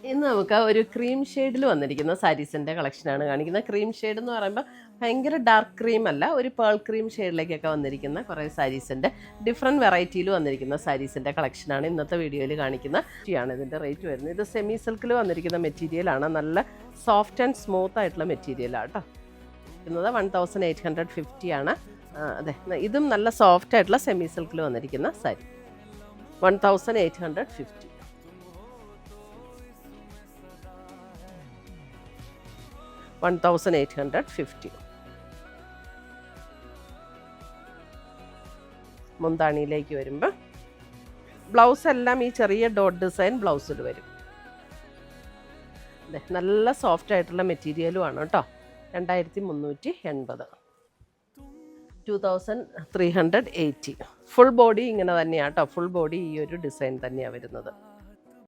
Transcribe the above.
ഇന്ന് നമുക്ക് ഒരു ക്രീം ഷെയ്ഡിൽ വന്നിരിക്കുന്ന സാരീസിൻ്റെ കളക്ഷനാണ് കാണിക്കുന്നത്. ക്രീം ഷെയ്ഡ് എന്ന് പറയുമ്പോൾ ഭയങ്കര ഡാർക്ക് ക്രീം അല്ല, ഒരു പേൾ ക്രീം ഷെയ്ഡിലേക്കൊക്കെ വന്നിരിക്കുന്ന കുറേ സാരീസിൻ്റെ ഡിഫറെൻറ്റ് വെറൈറ്റിയിൽ വന്നിരിക്കുന്ന സാരീസിൻ്റെ കളക്ഷനാണ് ഇന്നത്തെ വീഡിയോയിൽ കാണിക്കുന്ന ആണ്. ഇതിൻ്റെ റേറ്റ് വരുന്നത്, ഇത് സെമി സിൽക്കിൽ വന്നിരിക്കുന്ന മെറ്റീരിയലാണ്. നല്ല സോഫ്റ്റ് ആൻഡ് സ്മൂത്ത് ആയിട്ടുള്ള മെറ്റീരിയലാണ് കേട്ടോ. ഇന്നത് 1850 ആണ്. അതെ, ഇതും നല്ല സോഫ്റ്റ് ആയിട്ടുള്ള സെമി സിൽക്കിൽ വന്നിരിക്കുന്ന സാരി 1850. 1850. മുന്താണിയിലേക്ക് വരുമ്പോൾ ബ്ലൗസ് എല്ലാം ഈ ചെറിയ ഡോട്ട് ഡിസൈൻ ബ്ലൗസിൽ വരും. അതെ, നല്ല സോഫ്റ്റ് ആയിട്ടുള്ള മെറ്റീരിയലുമാണ് കേട്ടോ. 2380. 2380. ഫുൾ ബോഡി ഇങ്ങനെ തന്നെയാണ് കേട്ടോ. ഫുൾ ബോഡി ഈ ഒരു ഡിസൈൻ തന്നെയാണ് വരുന്നത്.